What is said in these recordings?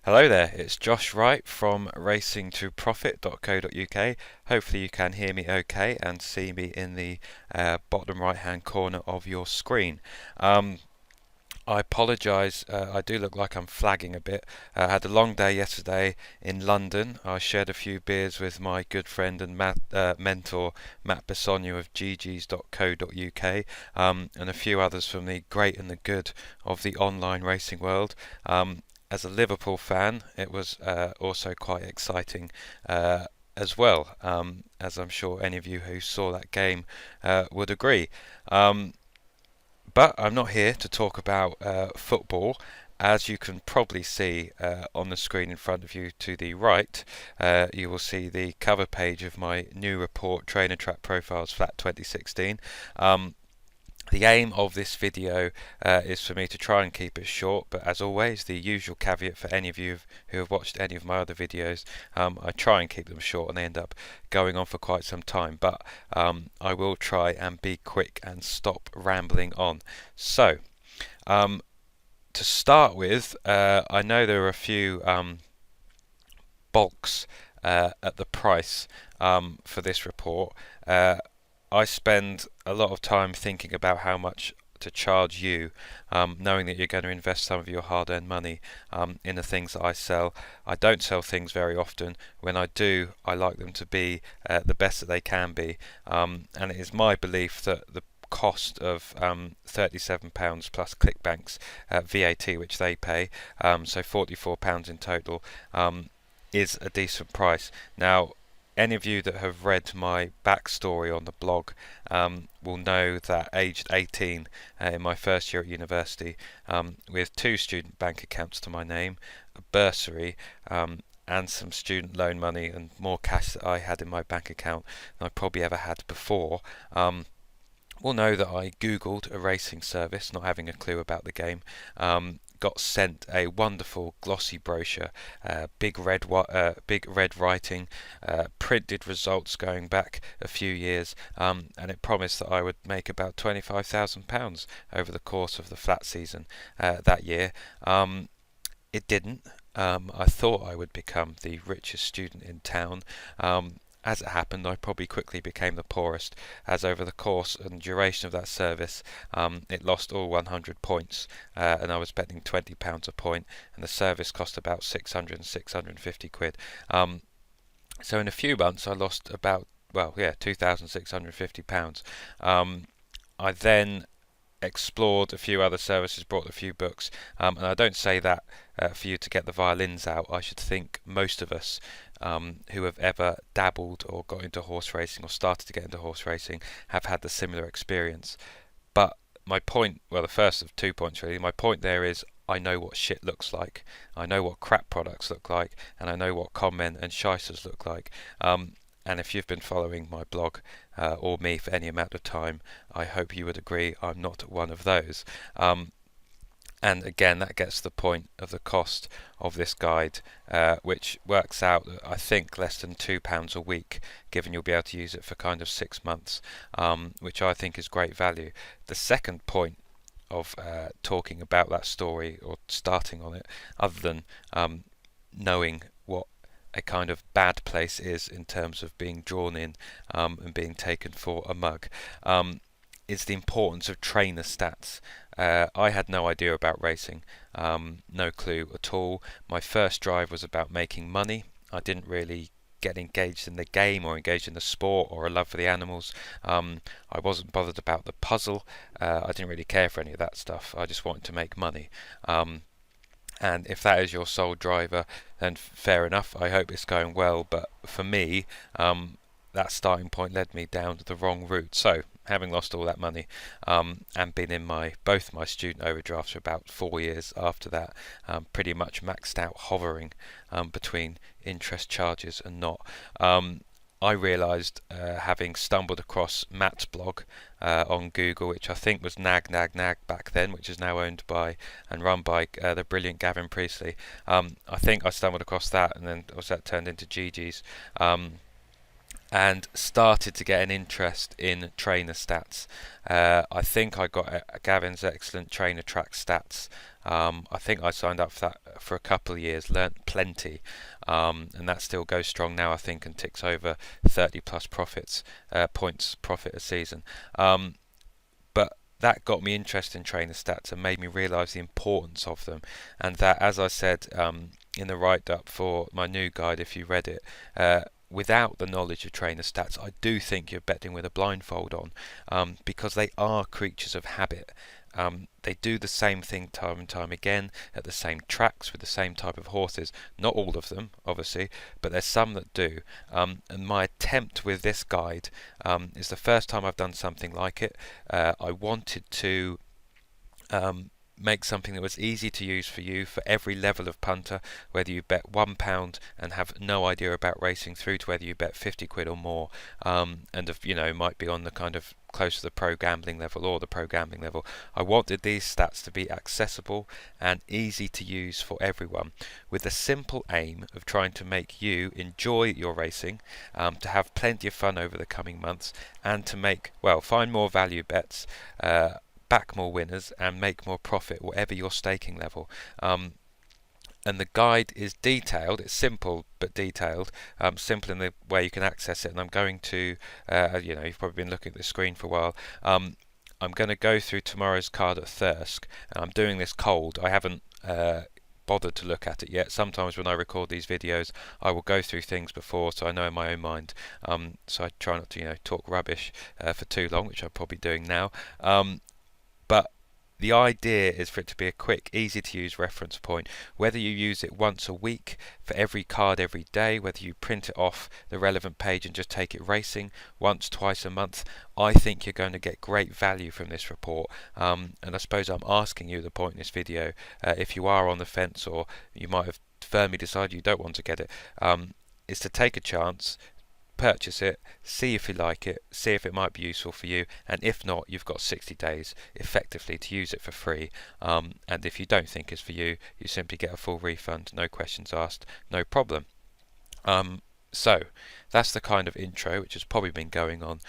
Hello there, it's Josh Wright from racingtoprofit.co.uk. Hopefully you can hear me okay and see me in the bottom right hand corner of your screen. I apologise, I do look like I'm flagging a bit. I had a long day yesterday in London. I shared a few beers with my good friend and mentor Matt Besogno of ggs.co.uk, and a few others from the great and the good of the online racing world. As a Liverpool fan, it was also quite exciting as well, as I'm sure any of you who saw that game would agree. But I'm not here to talk about football. As you can probably see on the screen in front of you to the right, you will see the cover page of my new report, Trainer Track Profiles Flat 2016. The aim of this video is for me to try and keep it short, but as always, the usual caveat for any of you who have watched any of my other videos, I try and keep them short and they end up going on for quite some time, but I will try and be quick and stop rambling on. So, to start with, I know there are a few bulks at the price for this report. I spend a lot of time thinking about how much to charge you, knowing that you're going to invest some of your hard-earned money in the things that I sell. I don't sell things very often. When I do, I like them to be the best that they can be, and it is my belief that the cost of £37 plus ClickBank's VAT, which they pay, so £44 in total, is a decent price. Now, any of you that have read my backstory on the blog will know that aged 18 in my first year at university, with two student bank accounts to my name, a bursary, and some student loan money and more cash that I had in my bank account than I probably ever had before, will know that I googled a racing service, not having a clue about the game, got sent a wonderful glossy brochure, big red writing, printed results going back a few years, and it promised that I would make about £25,000 over the course of the flat season that year. It didn't. I thought I would become the richest student in town. As it happened, I probably quickly became the poorest, as over the course and duration of that service, it lost all 100 points, and I was spending £20 a point, and the service cost about 650 quid. So in a few months, I lost about, well, yeah, £2,650. I then explored a few other services, bought a few books, and I don't say that for you to get the violins out. I should think most of us who have ever dabbled or got into horse racing or started to get into horse racing have had the similar experience. But my point, well, the first of 2 points really, my point there is I know what shit looks like, I know what crap products look like, and I know what con men and shysters look like. And if you've been following my blog or me for any amount of time, I hope you would agree I'm not one of those. And again, that gets to the point of the cost of this guide, which works out, I think, less than £2 a week, given you'll be able to use it for kind of 6 months, which I think is great value. The second point of talking about that story or starting on it, other than knowing what a kind of bad place is in terms of being drawn in and being taken for a mug, is the importance of trainer stats. I had no idea about racing, no clue at all. My first drive was about making money. I didn't really get engaged in the game or engaged in the sport or a love for the animals. I wasn't bothered about the puzzle. I didn't really care for any of that stuff. I just wanted to make money. And if that is your sole driver, then fair enough. I hope it's going well. But for me, that starting point led me down the wrong route. So, having lost all that money and been in both my student overdrafts for about 4 years after that, pretty much maxed out, hovering between interest charges and not. I realised, having stumbled across Matt's blog on Google, which I think was Nag Nag Nag back then, which is now owned by and run by the brilliant Gavin Priestley. I think I stumbled across that, and then that turned into GG's. and started to get an interest in trainer stats. I think I got Gavin's excellent trainer track stats. I think I signed up for that for a couple of years, learnt plenty, and that still goes strong now, I think, and ticks over 30 plus points profit a season. But that got me interested in trainer stats and made me realise the importance of them, and that, as I said in the write-up for my new guide, if you read it, without the knowledge of trainer stats, I do think you're betting with a blindfold on, because they are creatures of habit. They do the same thing time and time again at the same tracks with the same type of horses. Not all of them, obviously, but there's some that do. And my attempt with this guide is the first time I've done something like it. I wanted to make something that was easy to use for you for every level of punter, whether you bet £1 and have no idea about racing, through to whether you bet 50 quid or more, and might be on the kind of close to the pro gambling level or the pro gambling level. I wanted these stats to be accessible and easy to use for everyone, with the simple aim of trying to make you enjoy your racing, to have plenty of fun over the coming months, and to find more value bets, back more winners, and make more profit, whatever your staking level. And the guide is detailed. It's simple but detailed, simple in the way you can access it. And I'm going to, you've probably been looking at the screen for a while. I'm going to go through tomorrow's card at Thirsk, and I'm doing this cold. I haven't bothered to look at it yet. Sometimes when I record these videos, I will go through things before, so I know in my own mind. So I try not to, talk rubbish for too long, which I'm probably doing now. But the idea is for it to be a quick, easy to use reference point. Whether you use it once a week for every card every day, whether you print it off the relevant page and just take it racing once, twice a month, I think you're going to get great value from this report. And I suppose I'm asking you, the point in this video, if you are on the fence or you might have firmly decided you don't want to get it, is to take a chance, purchase it, see if you like it, see if it might be useful for you, and if not, you've got 60 days effectively to use it for free. And if you don't think it's for you, you simply get a full refund, no questions asked, no problem. So that's the kind of intro, which has probably been going on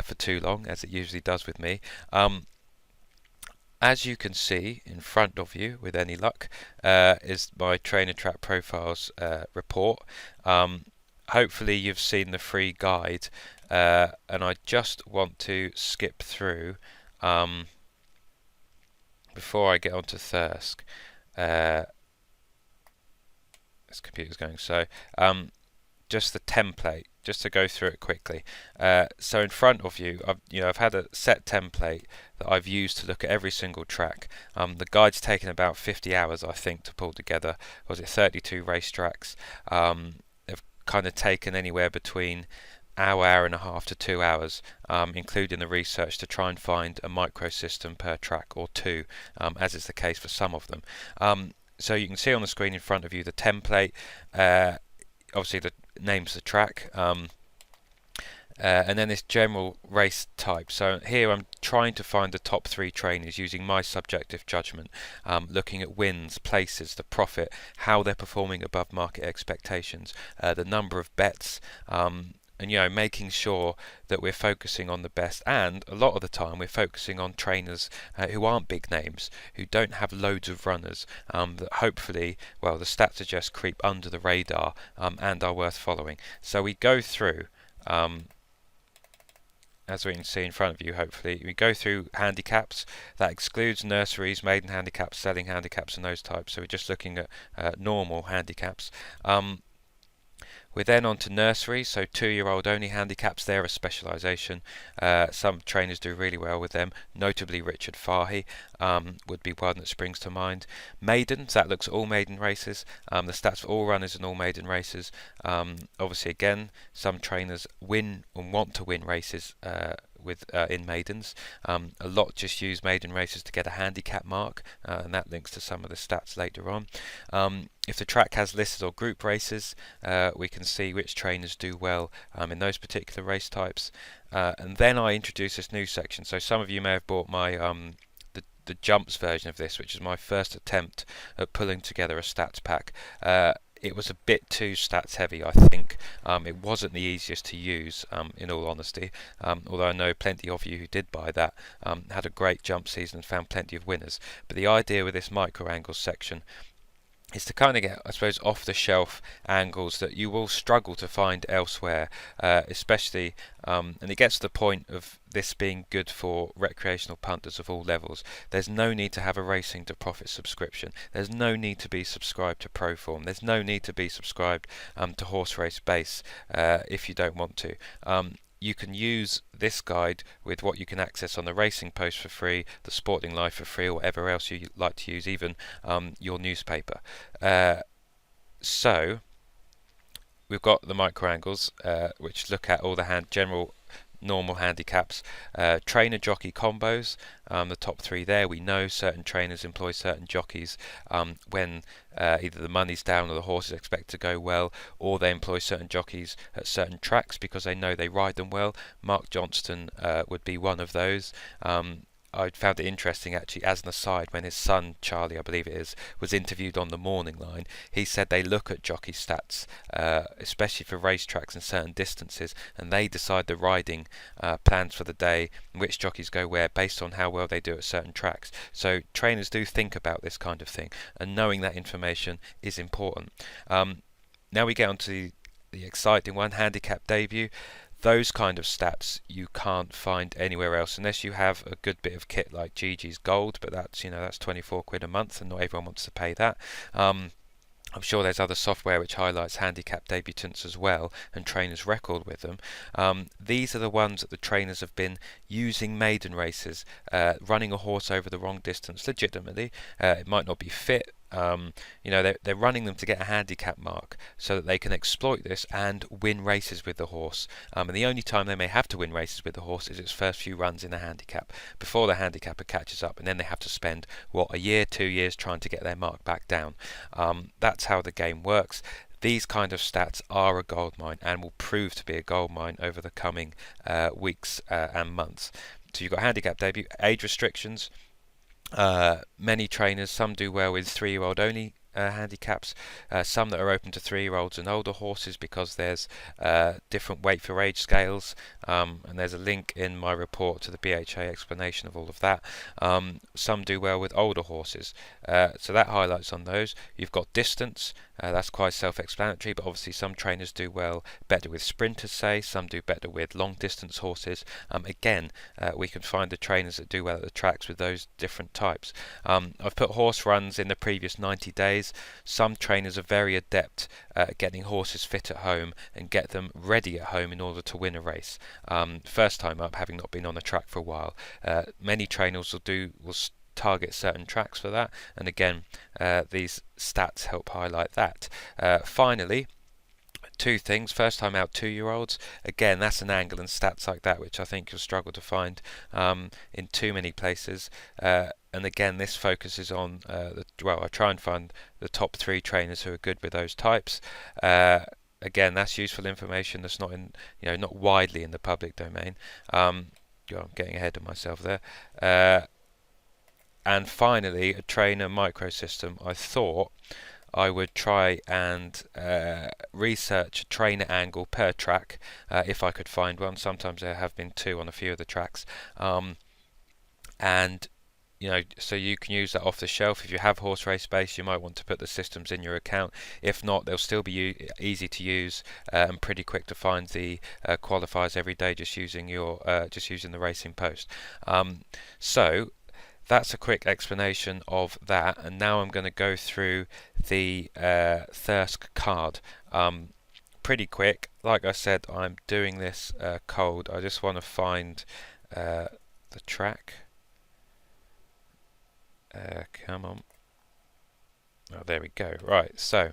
for too long, as it usually does with me. As you can see in front of you, with any luck, is my Trainer Track Profiles report. Hopefully you've seen the free guide, and I just want to skip through before I get onto Thirsk. This computer's going so. Just the template, just to go through it quickly. So in front of you, I've had a set template that I've used to look at every single track. The guide's taken about 50 hours, I think, to pull together. Was it 32 racetracks? Kind of taken anywhere between hour and a half to 2 hours, including the research, to try and find a microsystem per track or two, as is the case for some of them. So you can see on the screen in front of you the template, obviously the names of the track, and then this general race type. So here I'm trying to find the top 3 trainers using my subjective judgment, looking at wins, places, the profit, how they're performing above market expectations, the number of bets, and making sure that we're focusing on the best. And a lot of the time we're focusing on trainers who aren't big names, who don't have loads of runners, that hopefully, the stats suggest creep under the radar, and are worth following. So we go through, as we can see in front of you, hopefully, we go through handicaps. That excludes nurseries, maiden handicaps, selling handicaps, and those types. So we're just looking at normal handicaps. We're then on to nurseries, so 2-year-old only handicaps. They're a specialisation. Some trainers do really well with them, notably Richard Fahy would be one that springs to mind. Maidens, that looks at all maiden races. The stats for all runners in all maiden races. Obviously, again, some trainers win and want to win races in maidens. A lot just use maiden races to get a handicap mark, and that links to some of the stats later on. If the track has listed or group races, we can see which trainers do well in those particular race types. And then I introduce this new section. So some of you may have bought my the jumps version of this, which is my first attempt at pulling together a stats pack. it was a bit too stats heavy, I think. It wasn't the easiest to use, in all honesty, although I know plenty of you who did buy that had a great jump season and found plenty of winners. But the idea with this micro angles section is to kind of get, I suppose, off-the-shelf angles that you will struggle to find elsewhere, especially, and it gets to the point of this being good for recreational punters of all levels. There's no need to have a Racing to Profit subscription. There's no need to be subscribed to Proform. There's no need to be subscribed to Horse Race Base if you don't want to. You can use this guide with what you can access on the Racing Post for free, the Sporting Life for free, or whatever else you like to use, even your newspaper. So we've got the micro angles, which look at all the general normal handicaps, trainer jockey combos, the top three there. We know certain trainers employ certain jockeys when either the money's down or the horse is expected to go well, or they employ certain jockeys at certain tracks because they know they ride them well. Mark Johnston would be one of those. I found it interesting, actually, as an aside, when his son, Charlie, I believe it is, was interviewed on the Morning Line. He said they look at jockey stats, especially for racetracks and certain distances, and they decide the riding plans for the day and which jockeys go where based on how well they do at certain tracks. So trainers do think about this kind of thing, and knowing that information is important. Now we get on to the exciting one, handicap debut. Those kind of stats you can't find anywhere else unless you have a good bit of kit like Gigi's Gold, but that's, that's 24 quid a month and not everyone wants to pay that. I'm sure there's other software which highlights handicap debutants as well and trainers record with them. These are the ones that the trainers have been using maiden races, running a horse over the wrong distance legitimately. It might not be fit. They're running them to get a handicap mark so that they can exploit this and win races with the horse. And the only time they may have to win races with the horse is its first few runs in a handicap before the handicapper catches up, and then they have to spend a year, 2 years trying to get their mark back down. That's how the game works. These kind of stats are a goldmine and will prove to be a goldmine over the coming weeks and months. So you've got handicap debut, age restrictions. Many trainers, some do well with 3-year-old only handicaps, some that are open to 3-year-olds and older horses because there's different weight for age scales, and there's a link in my report to the BHA explanation of all of that. Some do well with older horses, so that highlights on those. You've got distance, that's quite self-explanatory, but obviously some trainers do better with sprinters, say, some do better with long distance horses. Again, we can find the trainers that do well at the tracks with those different types. I've put horse runs in the previous 90 days. Some trainers are very adept at getting horses fit at home and get them ready at home in order to win a race. First time up, having not been on the track for a while. Many trainers will target certain tracks for that, and again, these stats help highlight that. Finally, two things. First time out 2-year-olds. Again, that's an angle and stats like that which I think you'll struggle to find in too many places. And again, this focuses on I try and find the top 3 trainers who are good with those types. Again, that's useful information that's not not widely in the public domain. I'm getting ahead of myself there. And finally, a trainer microsystem. I thought I would try and research a trainer angle per track if I could find one. Sometimes there have been 2 on a few of the tracks. And so you can use that off the shelf. If you have Horse Race Base, you might want to put the systems in your account. If not, they'll still be easy to use and pretty quick to find the qualifiers every day just using the Racing Post. So that's a quick explanation of that, and now I'm going to go through the Thirsk card pretty quick. Like I said, I'm doing this cold. I just want to find the track. Come on. Oh, there we go. Right, so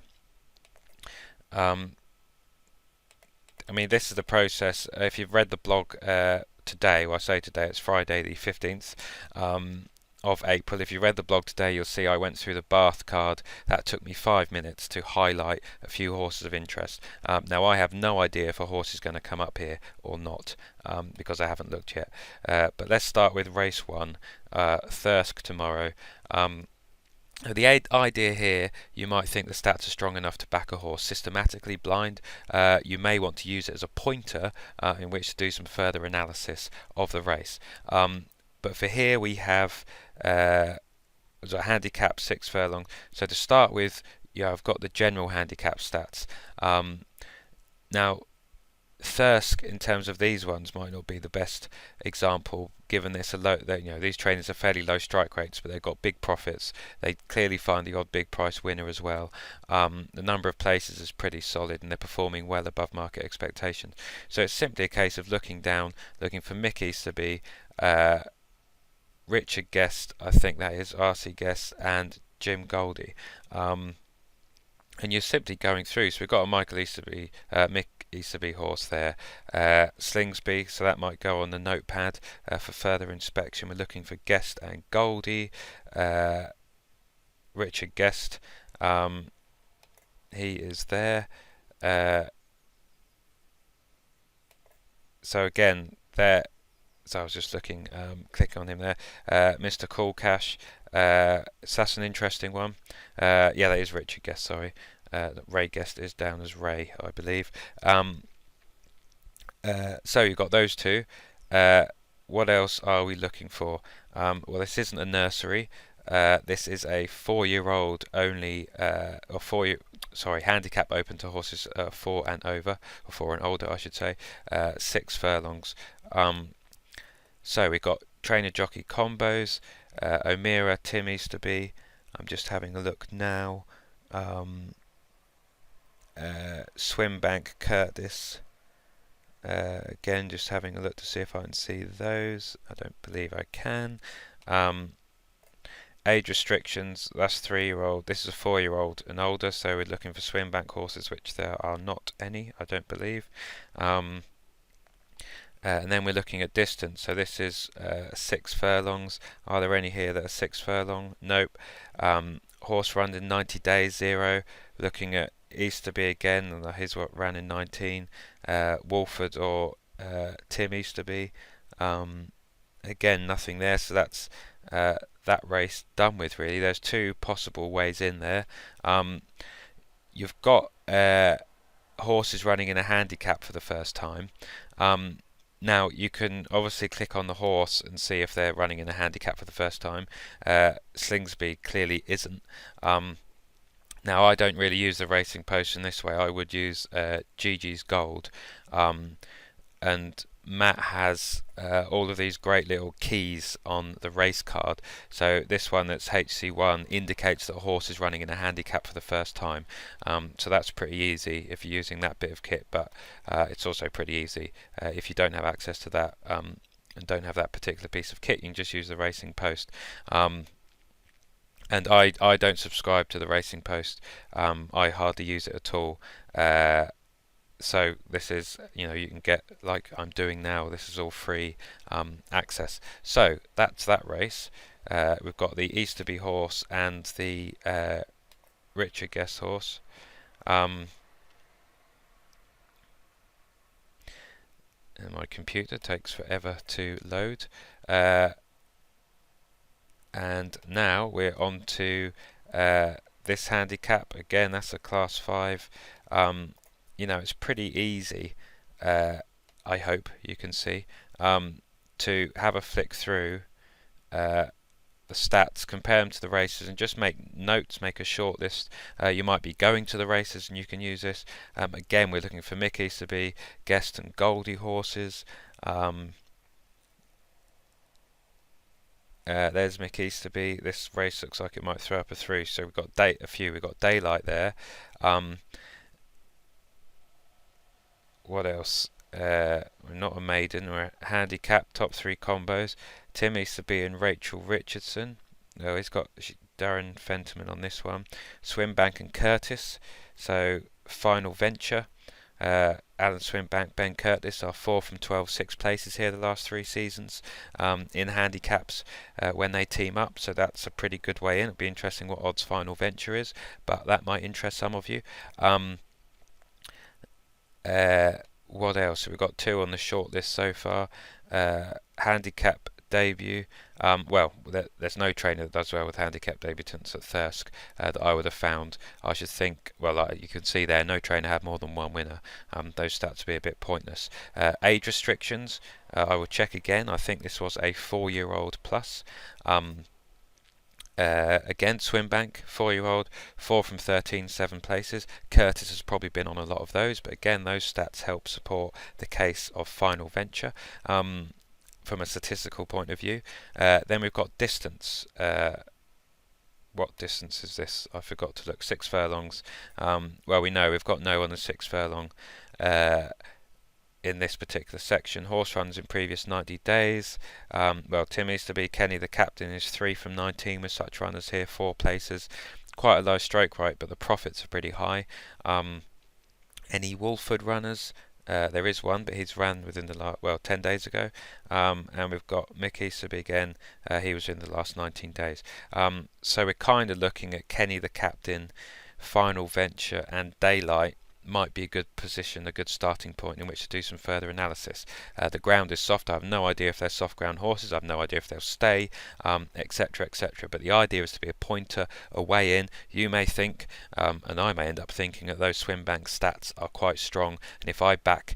this is the process. If you've read the blog today, I say today, it's Friday the 15th of April. If you read the blog today, you'll see I went through the Bath card. That took me 5 minutes to highlight a few horses of interest. Now I have no idea if a horse is going to come up here or not, because I haven't looked yet. But let's start with race 1, Thirsk tomorrow. The idea here, you might think the stats are strong enough to back a horse systematically blind. You may want to use it as a pointer in which to do some further analysis of the race. But for here we have a handicap 6 furlong. So to start with, I've got the general handicap stats. Now, Thirsk, in terms of these ones, might not be the best example, given this a low. These trainers are fairly low strike rates, but they've got big profits. They clearly find the odd big price winner as well. The number of places is pretty solid, and they're performing well above market expectations. So it's simply a case of looking down, looking for Mick Easterby, Richard Guest, I think that is RC Guest, and Jim Goldie. And you're simply going through. So we've got a Mick Easterby horse there, Slingsby, so that might go on the notepad for further inspection. We're looking for Guest and Goldie, Richard Guest, he is there. So again, there. So I was just looking, click on him there, Mr. Cool Cash. So that's an interesting one. Yeah, that is Richard Guest, sorry. Ray Guest is down as Ray, I believe. So you've got those two. What else are we looking for? Well, this isn't a nursery. This is a 4-year-old only, handicap open to horses 4 and over, or 4 and older, I should say. 6 furlongs. So we've got trainer jockey combos, O'Meara, Tim Easterby. I'm just having a look now. Swimbank, Curtis. Again, just having a look to see if I can see those. I don't believe I can. Age restrictions, that's 3-year-old. This is a 4-year-old and older, so we're looking for Swimbank horses, which there are not any, I don't believe. And then we're looking at distance. So this is 6 furlongs. Are there any here that are 6 furlong? Nope. Horse run in 90 days, 0. Looking at Easterby again, and his what ran in 19. Wolford or Tim Easterby. Again, nothing there. So that's that race done with, really. There's 2 possible ways in there. You've got horses running in a handicap for the first time. Now, you can obviously click on the horse and see if they're running in a handicap for the first time. Slingsby clearly isn't. Now, I don't really use the Racing Post in this way. I would use Gigi's Gold. And Matt has all of these great little keys on the race card. So this one that's HC1 indicates that a horse is running in a handicap for the first time. So that's pretty easy if you're using that bit of kit, but it's also pretty easy if you don't have access to that and don't have that particular piece of kit. You can just use the Racing Post. And I don't subscribe to the Racing Post. I hardly use it at all. So this is, you can get, like I'm doing now, this is all free access. So that's that race. We've got the Easterby horse and the Richard Guest horse. And my computer takes forever to load. And now we're on to this handicap. Again, that's a class 5. It's pretty easy, I hope you can see, to have a flick through the stats, compare them to the races, and just make notes, make a short list. You might be going to the races and you can use this. Again, we're looking for Mick Easterby, Guest and Goldie horses. There's Mick Easterby. This race looks like it might throw up a 3, so we've got we've got Daylight there. What else? We're not a maiden, we're a handicap, top 3 combos. Tim Easterby and Rachel Richardson. Oh, he's got Darren Fenterman on this one. Swimbank and Curtis. So Final Venture. Alan Swimbank, Ben Curtis are 4 from 12 6 places here the last 3 seasons in handicaps when they team up, so that's a pretty good way in. It'll be interesting what odds Final Venture is, but that might interest some of you. What else? So we've got 2 on the short list so far. Handicap debut. Well, there's no trainer that does well with handicap debutants at Thirsk that I would have found. I should think, well, you can see there, no trainer had more than one winner. Those stats would be a bit pointless. Age restrictions, I will check again. I think this was a 4-year-old plus. Again, Swimbank, 4-year-old, 4 from 13, 7 places. Curtis has probably been on a lot of those, but again, those stats help support the case of Final Venture from a statistical point of view. Then we've got distance. What distance is this? I forgot to look. 6 furlongs. Well, we know we've got no on the 6 furlong in this particular section. Horse runs in previous 90 days. Well, Tim Easterby, Kenny the captain, is 3 from 19 with such runners here, 4 places. Quite a low stroke rate, but the profits are pretty high. Any Wolford runners? There is one, but he's ran within the last, 10 days ago. And we've got Mick Easterby again. He was in the last 19 days. So we're kind of looking at Kenny the captain, Final Venture, and Daylight. Might be a good position, a good starting point in which to do some further analysis. The ground is soft. I have no idea if they're soft ground horses. I have no idea if they'll stay, etc., etc. But the idea is to be a pointer, a way in. You may think, and I may end up thinking, that those Swimbank stats are quite strong. And if I back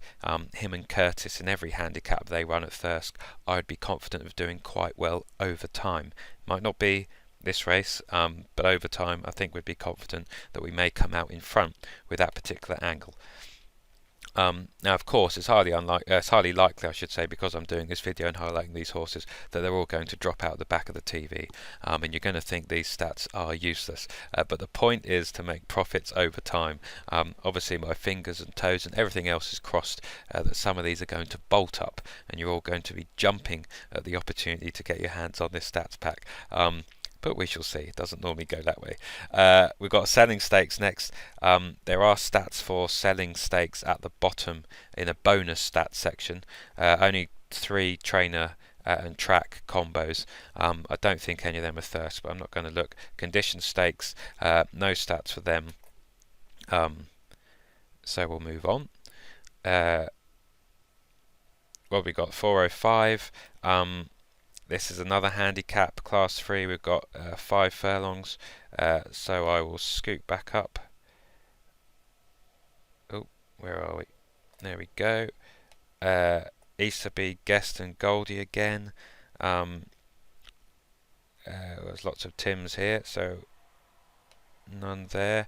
him and Curtis in every handicap they run at Thirsk, I would be confident of doing quite well over time. Might not be this race, but over time I think we'd be confident that we may come out in front with that particular angle. Now, of course, it's highly likely, I should say, because I'm doing this video and highlighting these horses, that they're all going to drop out the back of the TV, and you're going to think these stats are useless. But the point is to make profits over time. Obviously, my fingers and toes and everything else is crossed that some of these are going to bolt up, and you're all going to be jumping at the opportunity to get your hands on this stats pack. But we shall see. It doesn't normally go that way. We've got selling stakes next. There are stats for selling stakes at the bottom in a bonus stats section. Only 3 trainer and track combos. I don't think any of them are Thirsk, but I'm not going to look. Condition stakes, no stats for them. So we'll move on. Well, we've got 405. This is another handicap, class 3. We've got 5 furlongs, so I will scoot back up. Oh, where are we? There we go. Easterby, Guest and Goldie again. There's lots of Tims here, so none there.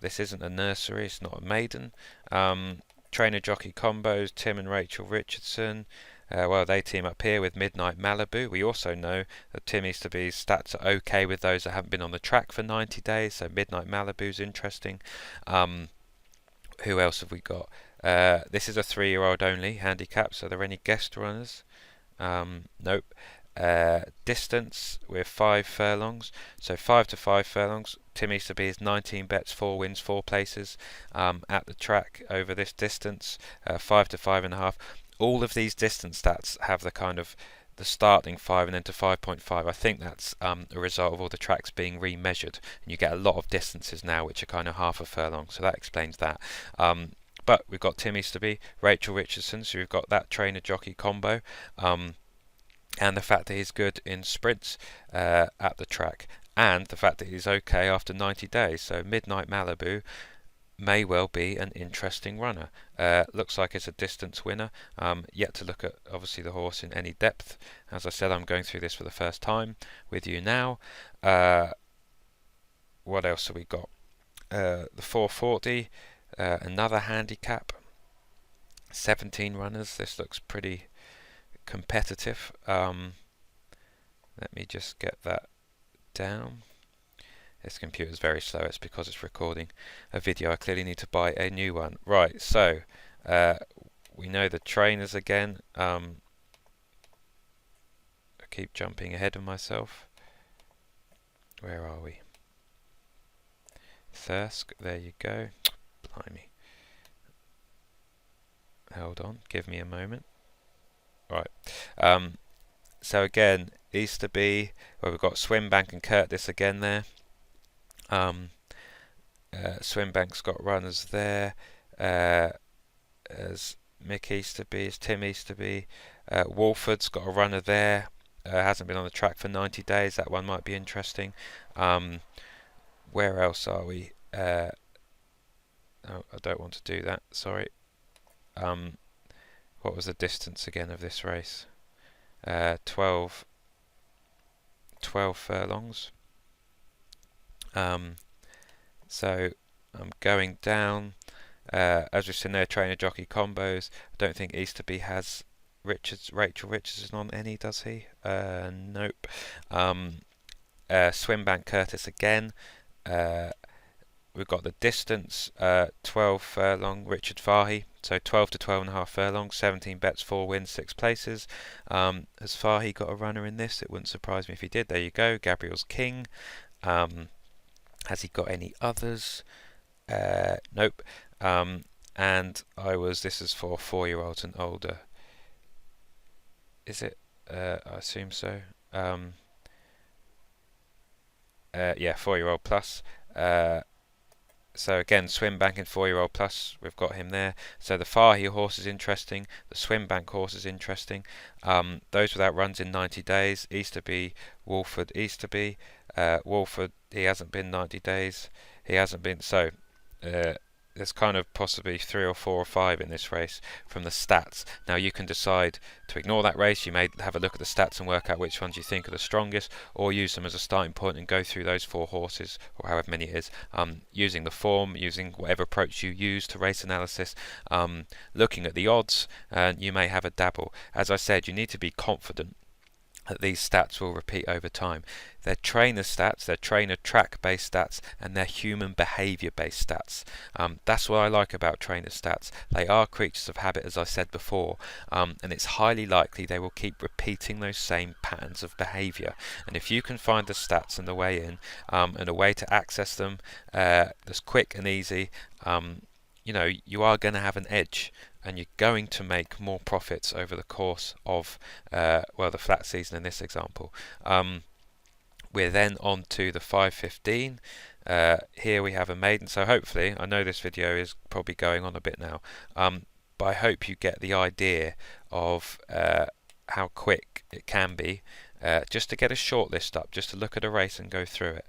This isn't a nursery, it's not a maiden. Trainer jockey combos, Tim and Rachel Richardson. Well, they team up here with Midnight Malibu. We also know that Tim Easterby's stats are okay with those that haven't been on the track for 90 days, so Midnight Malibu's interesting. Who else have we got? This is a 3-year-old only handicap, so are there any guest runners? Nope. Distance, we're 5 furlongs, so 5 to 5 furlongs. Tim Easterby is 19 bets, 4 wins, 4 places at the track over this distance, 5 to 5.5. All of these distance stats have the kind of the starting 5 and then to 5.5. I think that's a result of all the tracks being remeasured, and you get a lot of distances now which are kind of half a furlong, so that explains that. But we've got Tim Easterby, Rachel Richardson, so we've got that trainer jockey combo, and the fact that he's good in sprints at the track, and the fact that he's okay after 90 days. So Midnight Malibu may well be an interesting runner. Looks like it's a distance winner. Yet to look at obviously the horse in any depth. As I said, I'm going through this for the first time with you now. What else have we got? The 440, another handicap. 17 runners. This looks pretty competitive. Let me just get that down. This computer's very slow. It's because it's recording a video. I clearly need to buy a new one. Right, so we know the trainers again. I keep jumping ahead of myself. Where are we? Thirsk, there you go. Blimey. Hold on, give me a moment. Right. So again, Easterby, well, we've got Swimbank and Curtis again there. Swimbank's got runners there, as Mick Easterby, as Tim Easterby. Wolford's got a runner there. hasn't been on the track for 90 days. That one might be interesting. Where else are we? Oh, I don't want to do that. Sorry. What was the distance again of this race? 12 furlongs. So I'm going down. As we've seen there, trainer jockey combos. I don't think Easterby has Rachel Richardson on any, does he? Nope. Swimbank Curtis again. We've got the distance, 12 furlong, Richard Fahey, so 12 to 12.5 furlongs, 17 bets, 4 wins, 6 places. Has Fahey got a runner in this? It wouldn't surprise me if he did. There you go, Gabriel's King. Has he got any others? Nope. And this is for 4-year-olds and older. Is it? I assume so. Yeah, 4-year-old plus. So again, Swimbank and 4-year-old plus, we've got him there. So the Fahey horse is interesting. The Swimbank horse is interesting. Those without runs in 90 days. Easterby, Walford, Easterby. Walford, he hasn't been 90 days. He hasn't been. So there's kind of possibly 3 or 4 or 5 in this race from the stats. Now you can decide to ignore that race. You may have a look at the stats and work out which ones you think are the strongest, or use them as a starting point and go through those 4 horses, or however many it is, using the form, using whatever approach you use to race analysis, looking at the odds, and you may have a dabble. As I said, you need to be confident that these stats will repeat over time. They're trainer stats, they're trainer track based stats, and they're human behaviour based stats. That's what I like about trainer stats. They are creatures of habit, as I said before, and it's highly likely they will keep repeating those same patterns of behaviour. And if you can find the stats and the way in, and a way to access them that's quick and easy, you are going to have an edge, and you're going to make more profits over the course of the flat season in this example. We're then on to the 5:15. Here we have a maiden, so hopefully, I know this video is probably going on a bit now, but I hope you get the idea of how quick it can be, just to get a short list up, just to look at a race and go through it.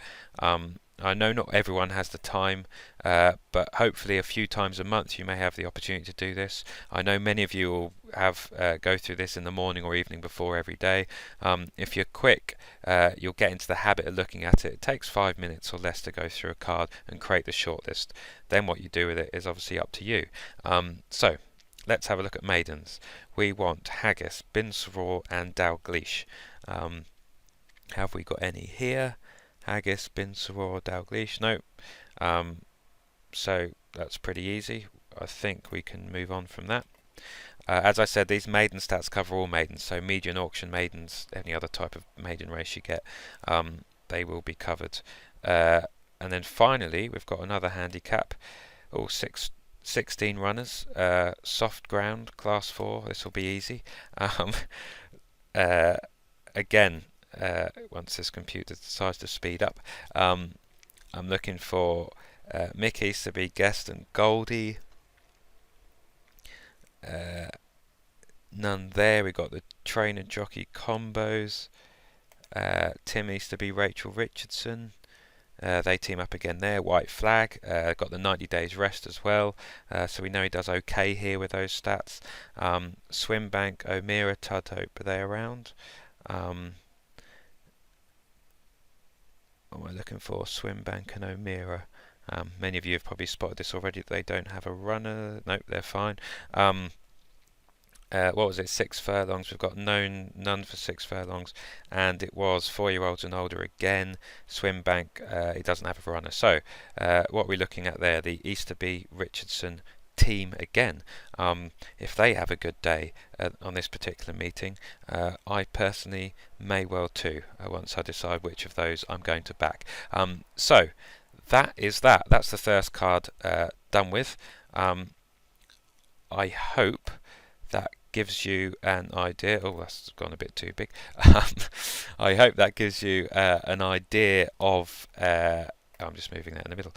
I know not everyone has the time, but hopefully a few times a month you may have the opportunity to do this. I know many of you will have go through this in the morning or evening before every day. If you're quick, you'll get into the habit of looking at it. It takes 5 minutes or less to go through a card and create the shortlist. Then what you do with it is obviously up to you. So let's have a look at maidens. We want Haggis, Bin Savour and Dalgleish. Have we got any here? Haggis, Bin Savour, Dalgleish. Nope. So that's pretty easy. I think we can move on from that. As I said, these maiden stats cover all maidens, so median auction maidens, any other type of maiden race you get, they will be covered. And then finally, we've got another handicap. 16 runners, soft ground, class 4. This will be easy. Again, once this computer decides to speed up, I'm looking for Mick Easterby, Guest and Goldie. None there. We got the trainer jockey combos. Tim Easterby, Rachel Richardson. They team up again there. White Flag. Got the 90 days rest as well. So we know he does okay here with those stats. Swimbank, O'Meara, Tudhope. Are they around? What am I looking for? Swimbank and O'Meara. Many of you have probably spotted this already. They don't have a runner. Nope, they're fine. What was it? 6 furlongs. We've got none for 6 furlongs, and it was 4-year-olds and older again. Swimbank, he doesn't have a runner. So what we're looking at there, the Easterby Richardson team again. If they have a good day on this particular meeting, I personally may well too, once I decide which of those I'm going to back. So that is that. That's the first card done with. I hope that gives you an idea. Oh, that's gone a bit too big. I hope that gives you an idea of. I'm just moving that in the middle.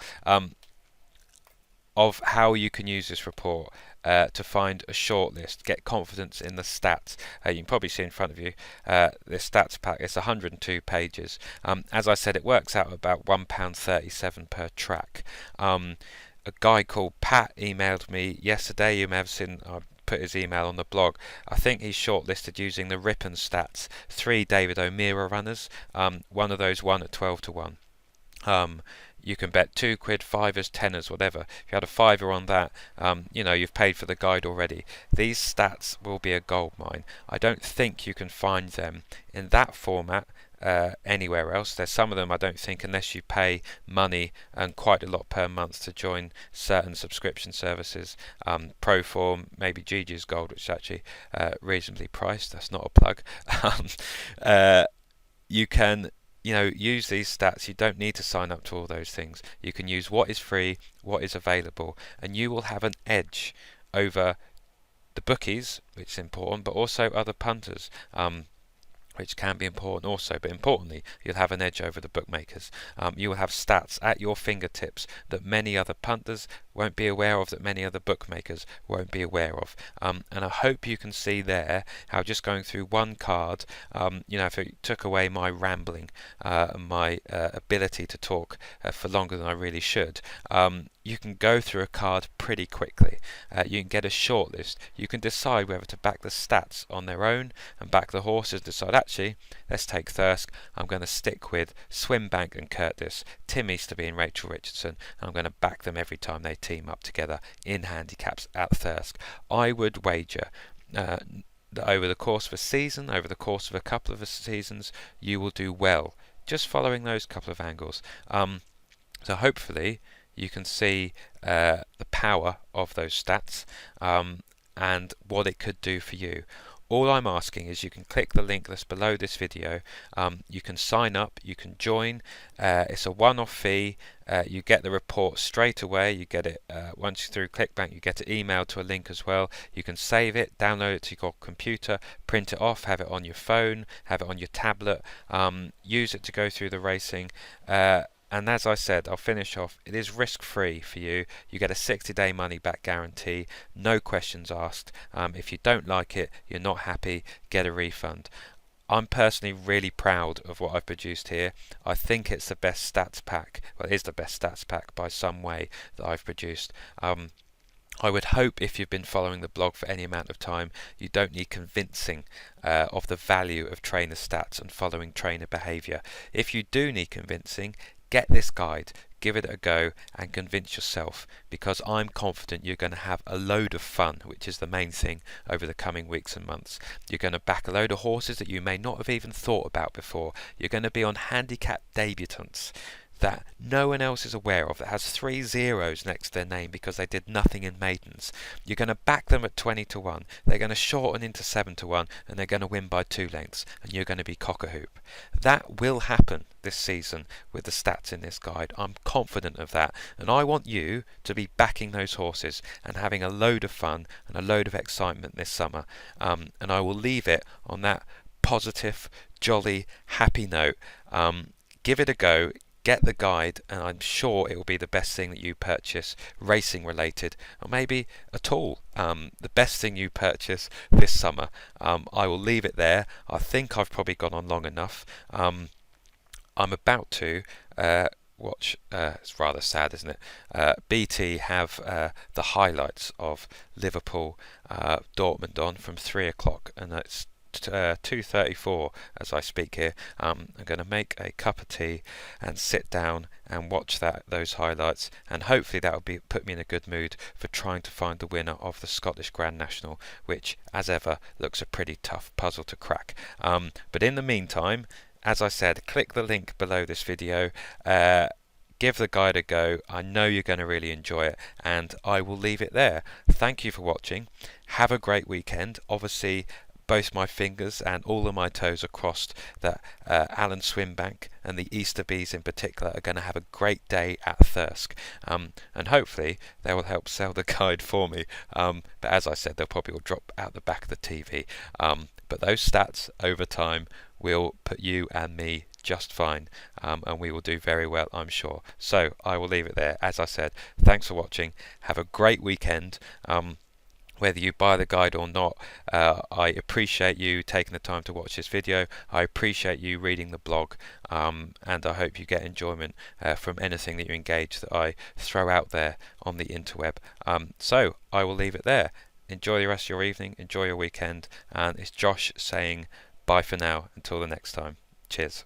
of how you can use this report to find a shortlist, get confidence in the stats. You can probably see in front of you this stats pack. It's 102 pages. As I said, it works out about £1.37 per track. A guy called Pat emailed me yesterday. You may have seen I put his email on the blog. I think he's shortlisted using the Ripon stats. 3 David O'Meara runners. One of those won at 12 to 1. You can bet £2, fivers, tenors, whatever. If you had a fiver on that, you've paid for the guide already. These stats will be a goldmine. I don't think you can find them in that format anywhere else. There's some of them I don't think, unless you pay money and quite a lot per month to join certain subscription services. Proform, maybe Gigi's Gold, which is actually reasonably priced. That's not a plug. You can use these stats. You don't need to sign up to all those things. You can use what is free, what is available, and you will have an edge over the bookies, which is important, but also other punters, which can be important also. But importantly, you'll have an edge over the bookmakers. You will have stats at your fingertips that many other punters won't be aware of, that many other bookmakers won't be aware of. And I hope you can see there how just going through one card, if it took away my rambling and my ability to talk for longer than I really should, you can go through a card pretty quickly. You can get a shortlist. You can decide whether to back the stats on their own and back the horses. Decide, actually, let's take Thirsk. I'm going to stick with Swimbank and Curtis, Tim Easterby and Rachel Richardson. And I'm going to back them every time they team up together in handicaps at Thirsk. I would wager that over the course of a season, over the course of a couple of seasons, you will do well just following those couple of angles. So hopefully you can see the power of those stats and what it could do for you. All I'm asking is you can click the link that's below this video. You can sign up, you can join. It's a one-off fee. You get the report straight away. You get it once you're through ClickBank. You get it emailed to a link as well. You can save it, download it to your computer, print it off, have it on your phone, have it on your tablet, use it to go through the racing. And as I said, I'll finish off, it is risk-free for you. You get a 60-day money-back guarantee, no questions asked. If you don't like it, you're not happy, get a refund. I'm personally really proud of what I've produced here. I think it's the best stats pack. Well, it is the best stats pack by some way that I've produced. I would hope, if you've been following the blog for any amount of time, you don't need convincing of the value of trainer stats and following trainer behaviour. If you do need convincing, get this guide, give it a go and convince yourself, because I'm confident you're going to have a load of fun, which is the main thing, over the coming weeks and months. You're going to back a load of horses that you may not have even thought about before. You're going to be on handicap debutants that no one else is aware of, that has 3 zeros next to their name because they did nothing in maidens. You're going to back them at 20 to 1. They're going to shorten into 7 to 1 and they're going to win by 2 lengths and you're going to be cock-a-hoop. That will happen this season with the stats in this guide. I'm confident of that, and I want you to be backing those horses and having a load of fun and a load of excitement this summer. And I will leave it on that positive, jolly, happy note. Give it a go. Get the guide, and I'm sure it will be the best thing that you purchase, racing related, or maybe at all. The best thing you purchase this summer. I will leave it there. I think I've probably gone on long enough. I'm about to watch, it's rather sad, isn't it? BT have the highlights of Liverpool Dortmund on from 3 o'clock, and it's 2:34 as I speak here. I'm going to make a cup of tea and sit down and watch those highlights, and hopefully that will put me in a good mood for trying to find the winner of the Scottish Grand National, which as ever looks a pretty tough puzzle to crack. But in the meantime, as I said, click the link below this video. Give the guide a go. I know you're going to really enjoy it, and I will leave it there. Thank you for watching. Have a great weekend. Obviously, both my fingers and all of my toes are crossed that Alan Swimbank and the Easterbys in particular are going to have a great day at Thirsk, and hopefully they will help sell the guide for me, but as I said, they'll probably all drop out the back of the TV, but those stats over time will put you and me just fine, and we will do very well, I'm sure. So I will leave it there. As I said, thanks for watching. Have a great weekend. Whether you buy the guide or not, I appreciate you taking the time to watch this video. I appreciate you reading the blog, and I hope you get enjoyment from anything that you engage that I throw out there on the interweb. So I will leave it there. Enjoy the rest of your evening, enjoy your weekend, and it's Josh saying bye for now until the next time. Cheers.